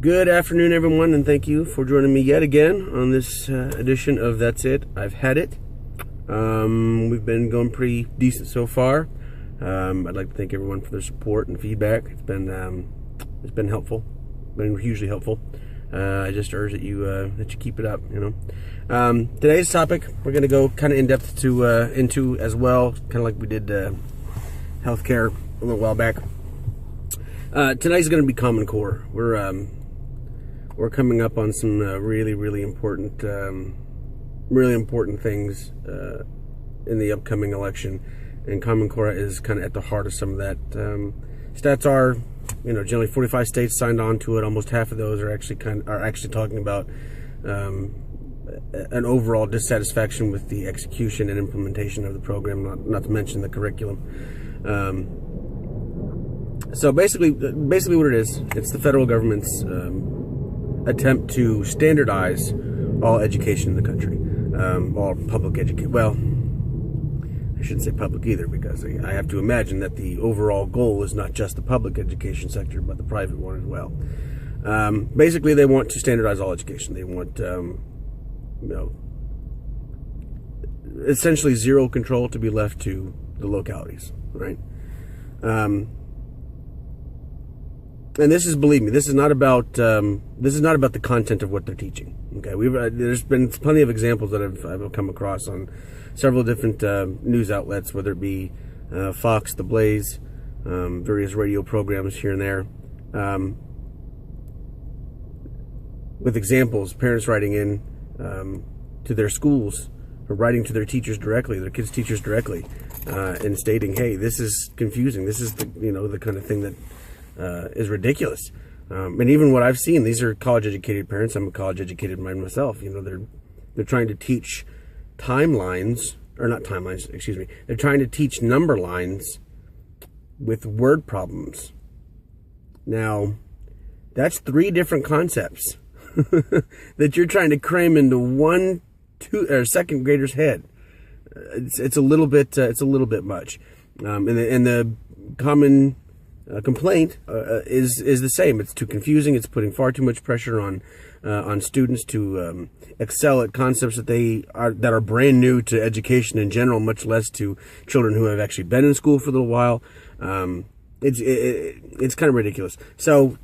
Good afternoon, everyone, and thank you for joining me yet again on this edition of That's It, I've Had It. We've been going pretty decent so far. I'd like to thank everyone for their support and feedback. It's been helpful, been hugely helpful. I just urge that you keep it up. Today's topic we're going to go kind of in depth into as well, kind of like we did healthcare a little while back. Tonight's going to be CommonCore. We're coming up on some really important things in the upcoming election, and CommonCore is kind of at the heart of some of that. Stats are, generally 45 states signed on to it. Almost half of those are actually talking about an overall dissatisfaction with the execution and implementation of the program, not to mention the curriculum. So basically what it is, it's the federal government's attempt to standardize all education in the country, all public education. Well, I shouldn't say public either, because I have to imagine that the overall goal is not just the public education sector, but the private one as well. Basically, they want to standardize all education. They want, essentially zero control to be left to the localities, right? And this is, believe me, this is not about the content of what they're teaching. Okay, there's been plenty of examples that I've come across on several different news outlets, whether it be Fox, The Blaze, various radio programs here and there, with examples, parents writing in to their schools, or writing to their teachers directly, their kids' teachers directly, and stating, "Hey, this is confusing. This is the kind of thing that is ridiculous." And even what I've seen, these are college-educated parents. I'm a college-educated mind myself. They're trying to teach timelines, or not timelines, excuse me. They're trying to teach number lines with word problems. Now, that's 3 different concepts that you're trying to cram into one, second grader's head. It's a little bit much. And the common complaint is the same. It's too confusing. It's putting far too much pressure on students to excel at concepts that are brand new to education in general, much less to children who have actually been in school for a little while. It's kind of ridiculous. So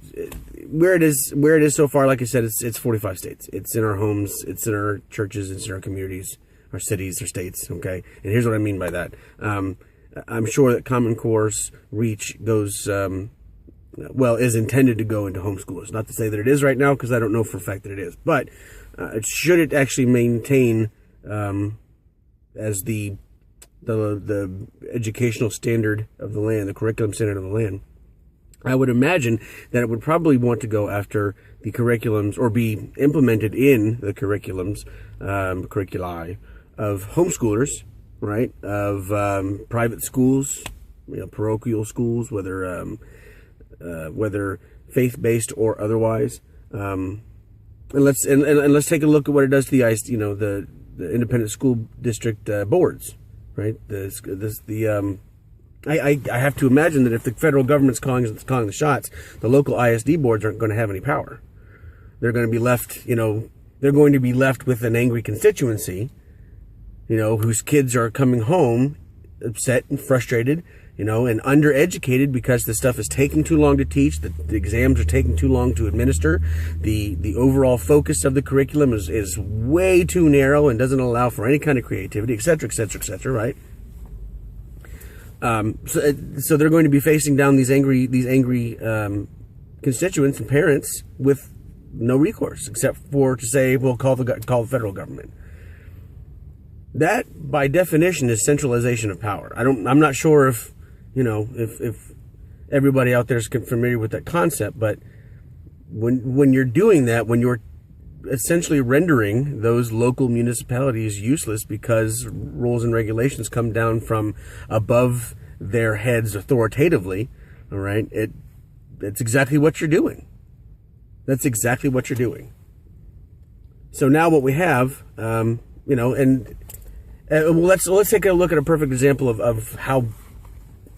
where it is so far, like I said, it's 45 states. It's in our homes. It's in our churches. It's in our communities, our cities, our states. Okay, and here's what I mean by that. I'm sure that CommonCore's reach goes, is intended to go into homeschoolers. Not to say that it is right now, because I don't know for a fact that it is. But should it actually maintain as the educational standard of the land, the curriculum standard of the land, I would imagine that it would probably want to go after the curriculums, or be implemented in the curriculums, curriculi of homeschoolers, right, of private schools, parochial schools, whether faith-based or otherwise. And let's take a look at what it does to the independent school district boards, right? I have to imagine that if the federal government's calling the shots, the local ISD boards aren't going to have any power. They're going to be left, with an angry constituency, whose kids are coming home upset and frustrated, and undereducated because the stuff is taking too long to teach, the exams are taking too long to administer, the overall focus of the curriculum is way too narrow and doesn't allow for any kind of creativity, et cetera, right? So they're going to be facing down these angry constituents and parents with no recourse except for to say, well, call the federal government. That, by definition, is centralization of power. I'm not sure if everybody out there is familiar with that concept, but when you're doing that, when you're essentially rendering those local municipalities useless because rules and regulations come down from above their heads authoritatively, all right, that's exactly what you're doing. That's exactly what you're doing. So now what we have, let's take a look at a perfect example of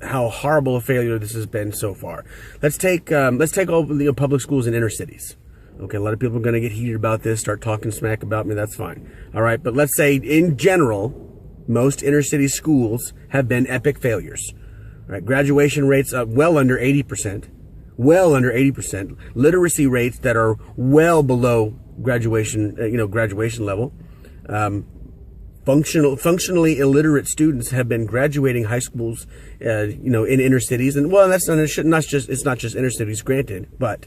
how horrible a failure this has been so far. Let's take all the public schools in inner cities. Okay, a lot of people are going to get heated about this, start talking smack about me. That's fine. All right, but let's say in general, most inner city schools have been epic failures. All right, graduation rates well under 80%. Well under 80%. Literacy rates that are well below graduation, graduation level. Functionally illiterate students have been graduating high schools, in inner cities. And well, it's not just inner cities, granted, but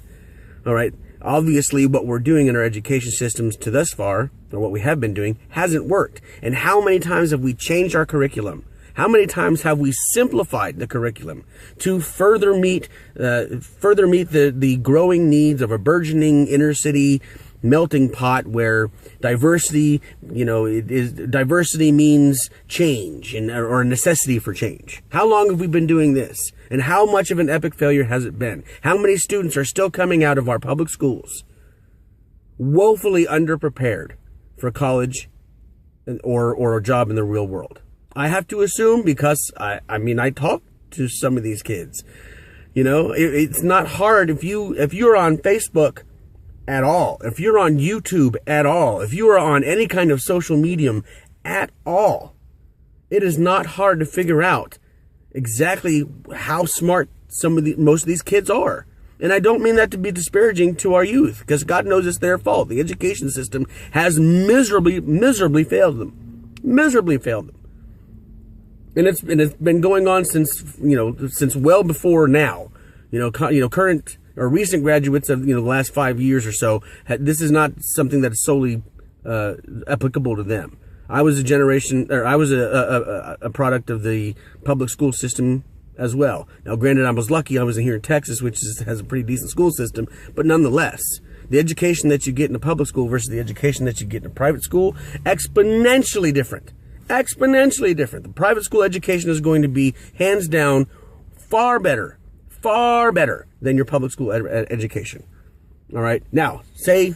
all right. Obviously, what we're doing in our education systems to thus far, or what we have been doing, hasn't worked. And how many times have we changed our curriculum? How many times have we simplified the curriculum to further meet the growing needs of a burgeoning inner city melting pot where diversity, diversity means change or a necessity for change? How long have we been doing this? And how much of an epic failure has it been? How many students are still coming out of our public schools woefully underprepared for college or a job in the real world? I have to assume, because I talk to some of these kids. It's not hard if you're on Facebook at all, if you're on YouTube at all, if you are on any kind of social medium at all, it is not hard to figure out exactly how smart most of these kids are. And I don't mean that to be disparaging to our youth, because God knows it's their fault. The education system has miserably failed them. Miserably failed them. And it's been going on since well before now. Current or recent graduates of the last 5 years or so, this is not something that's solely applicable to them. I was a product of the public school system as well. Now, granted, I was lucky I was here in Texas, which has a pretty decent school system, but nonetheless, the education that you get in a public school versus the education that you get in a private school, exponentially different. Exponentially different. The private school education is going to be, hands down, far better than your public school education. All right. Now, we'll take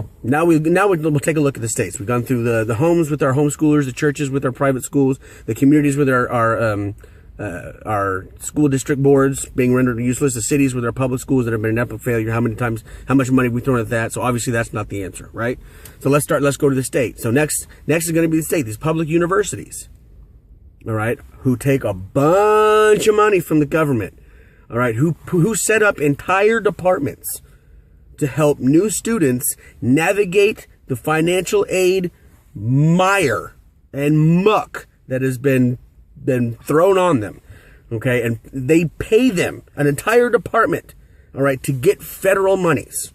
a look at the states. We've gone through the homes with our homeschoolers, the churches with our private schools, the communities with our school district boards being rendered useless, the cities with our public schools that have been an epic failure. How much money we thrown at that? So obviously that's not the answer, right? So let's go to the state. So next is going to be the state, these public universities, all right, who take a bunch of money from the government, all right, who set up entire departments to help new students navigate the financial aid mire and muck that has been thrown on them, okay? And they pay them, an entire department, all right, to get federal monies,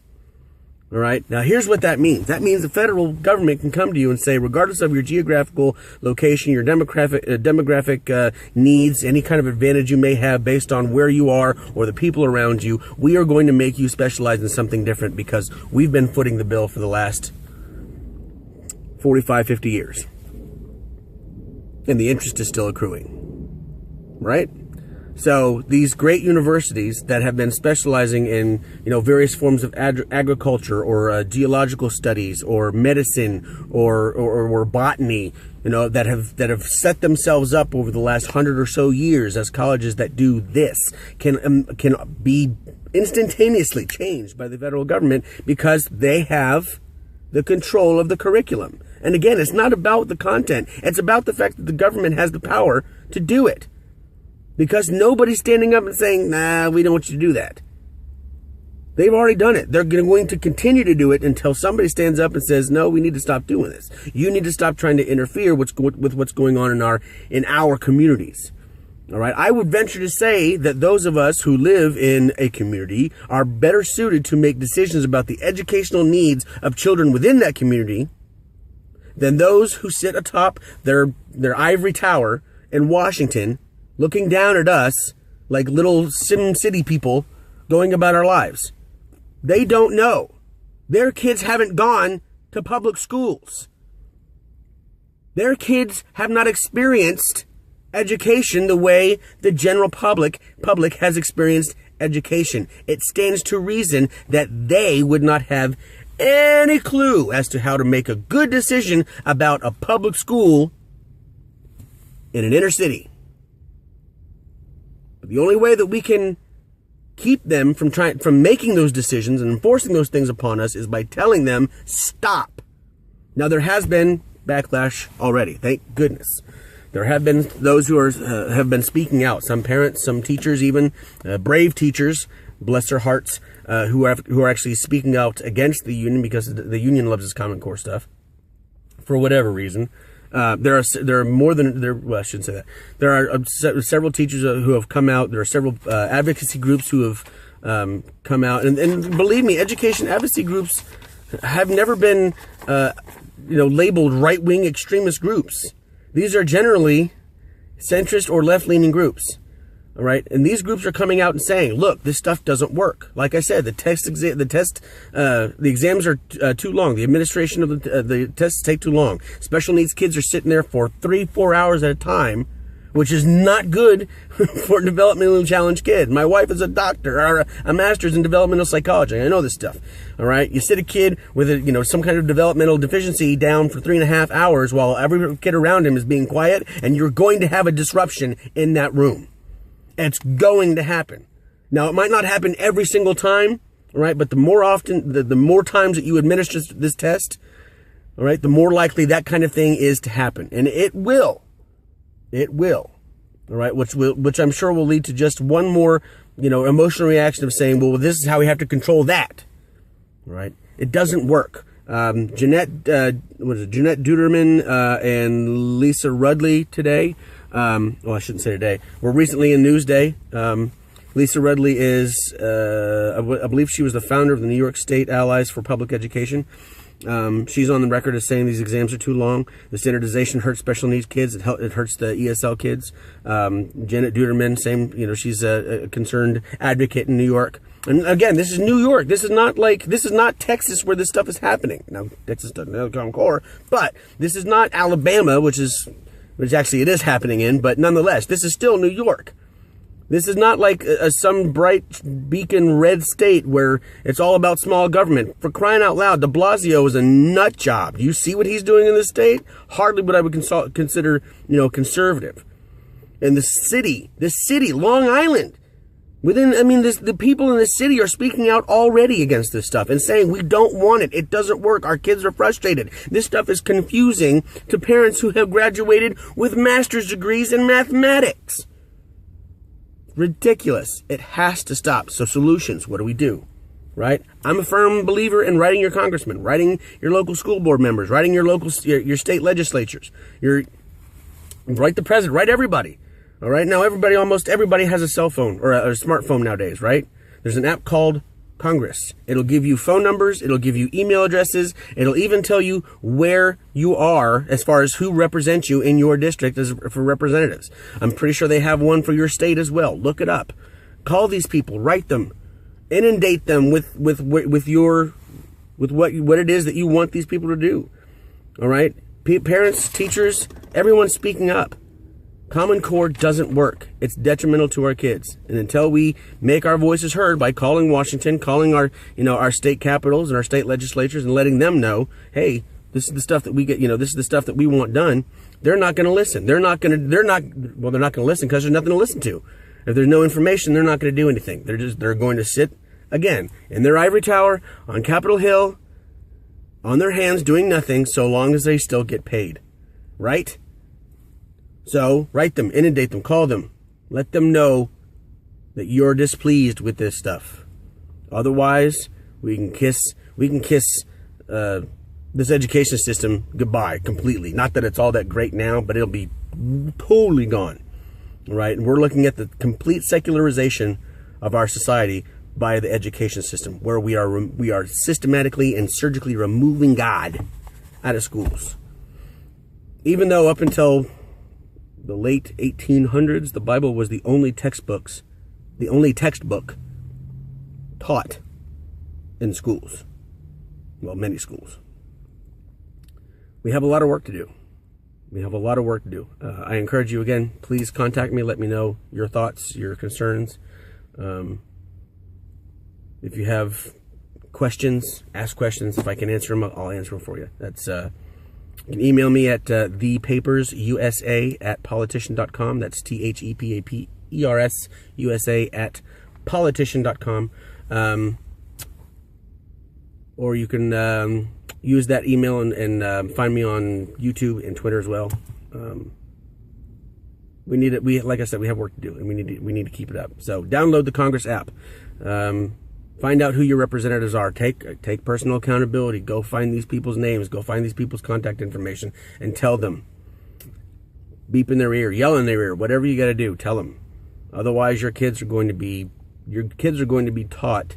all right? Now, here's what that means. That means the federal government can come to you and say, regardless of your geographical location, your demographic needs, any kind of advantage you may have based on where you are or the people around you, we are going to make you specialize in something different because we've been footing the bill for the last 45, 50 years. And the interest is still accruing, right? So these great universities that have been specializing in, various forms of agriculture or geological studies or medicine or botany, that have set themselves up over the last 100 or so years as colleges that do this can be instantaneously changed by the federal government because they have the control of the curriculum. And again, it's not about the content. It's about the fact that the government has the power to do it. Because nobody's standing up and saying, nah, we don't want you to do that. They've already done it. They're going to continue to do it until somebody stands up and says, no, we need to stop doing this. You need to stop trying to interfere with what's going on in our communities. All right. I would venture to say that those of us who live in a community are better suited to make decisions about the educational needs of children within that community than those who sit atop their ivory tower in Washington looking down at us like little Sim City people going about our lives. They don't know. Their kids haven't gone to public schools. Their kids have not experienced education the way the general public has experienced education. It stands to reason that they would not have any clue as to how to make a good decision about a public school in an inner city. But the only way that we can keep them from making those decisions and enforcing those things upon us is by telling them, stop. Now, there has been backlash already, thank goodness. There have been those who have been speaking out. Some parents, some teachers, even brave teachers, bless their hearts, who are actually speaking out against the union because the union loves this CommonCore stuff for whatever reason. There are more than there. Well, I shouldn't say that. There are several teachers who have come out. There are several advocacy groups who have come out, and believe me, education advocacy groups have never been labeled right-wing extremist groups. These are generally centrist or left-leaning groups. All right, and these groups are coming out and saying, "Look, this stuff doesn't work." Like I said, the exams are too long. The administration of the tests take too long. Special needs kids are sitting there for 3-4 hours at a time, which is not good for developmentally challenged kids. My wife is a doctor, or a master's in developmental psychology. I know this stuff. All right, you sit a kid with some kind of developmental deficiency down for 3.5 hours while every kid around him is being quiet, and you're going to have a disruption in that room. It's going to happen. Now, it might not happen every single time, all right, but the more times that you administer this test, all right, the more likely that kind of thing is to happen. And it will. It will. All right, which I'm sure will lead to just one more, emotional reaction of saying, well, this is how we have to control that. All right? It doesn't work. Jeanette Duderman and Lisa Rudley today, I shouldn't say today, were recently in Newsday. Lisa Rudley is, I believe she was the founder of the New York State Allies for Public Education. She's on the record as saying these exams are too long. The standardization hurts special needs kids. It hurts the ESL kids. Janet Duderman, same, she's a concerned advocate in New York. And again, this is New York. This is not Texas where this stuff is happening. Now, Texas doesn't have CommonCore, but this is not Alabama, which actually it is happening in, but nonetheless, this is still New York. This is not like some bright beacon red state where it's all about small government. For crying out loud, de Blasio is a nut job. Do you see what he's doing in this state? Hardly what I would consider, conservative. And the city, Long Island, the people in the city are speaking out already against this stuff and saying, we don't want it. It doesn't work. Our kids are frustrated. This stuff is confusing to parents who have graduated with master's degrees in mathematics. Ridiculous. It has to stop. So solutions, what do we do? Right? I'm a firm believer in writing your congressman, writing your local school board members, writing your state legislatures, write the president, write everybody. All right? Now almost everybody has a cell phone or a smartphone nowadays, right? There's an app called Congress. It'll give you phone numbers. It'll give you email addresses. It'll even tell you where you are as far as who represents you in your district for representatives. I'm pretty sure they have one for your state as well. Look it up. Call these people. Write them. Inundate them with what it is that you want these people to do. All right? Parents, teachers, everyone's speaking up. CommonCore doesn't work. It's detrimental to our kids. And until we make our voices heard by calling Washington, calling our state capitals and our state legislatures and letting them know, hey, this is the stuff that we get, this is the stuff that we want done, they're not going to listen. They're not going to listen because there's nothing to listen to. If there's no information, they're not going to do anything. They're going to sit, again, in their ivory tower on Capitol Hill, on their hands doing nothing so long as they still get paid. Right? So, write them, inundate them, call them. Let them know that you're displeased with this stuff. Otherwise, we can kiss this education system goodbye completely. Not that it's all that great now, but it'll be totally gone. All right? And we're looking at the complete secularization of our society by the education system, where we are systematically and surgically removing God out of schools. Even though up until the late 1800s, the Bible was the only textbook taught in schools. Well, many schools. We have a lot of work to do. I encourage you, again, please contact me. Let me know your thoughts, your concerns. If you have questions, ask questions. If I can answer them, I'll answer them for you. That's you can email me at thepapersusa@politician.com. That's ThePapersusa politician.com. Or you can use that email and find me on YouTube and Twitter as well. We need it. Like I said, we have work to do, and we need to keep it up. So download the Congress app. Find out who your representatives are. Take personal accountability. Go find these people's names. Go find these people's contact information and tell them. Beep in their ear, yell in their ear, whatever you got to do, tell them. Otherwise, your kids are going to be taught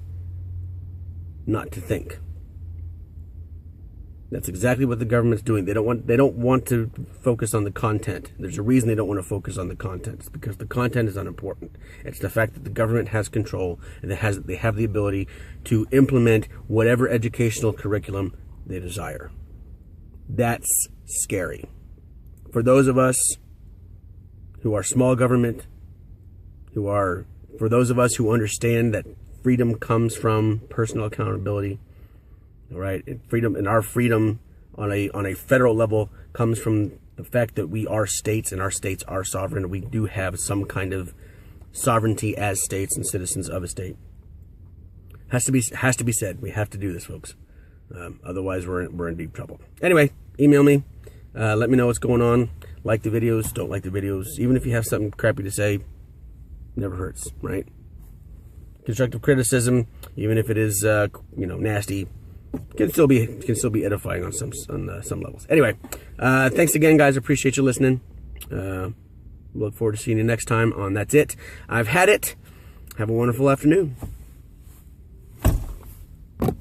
not to think. That's exactly what the government's doing. They don't want to focus on the content. There's a reason they don't want to focus on the content. It's because the content is unimportant. It's the fact that the government has control and they have the ability to implement whatever educational curriculum they desire. That's scary. For those of us who are small government, for those of us who understand that freedom comes from personal accountability, all right, our freedom on a federal level comes from the fact that we are states and our states are sovereign. We do have some kind of sovereignty as states and citizens of a state. Has to be said. We have to do this, folks. Otherwise, we're in deep trouble. Anyway, email me. Let me know what's going on. Like the videos, don't like the videos. Even if you have something crappy to say, never hurts, right? Constructive criticism, even if it is nasty, can still be edifying on some levels. Anyway, thanks again, guys. Appreciate you listening. Look forward to seeing you next time on That's It. I've had it. Have a wonderful afternoon.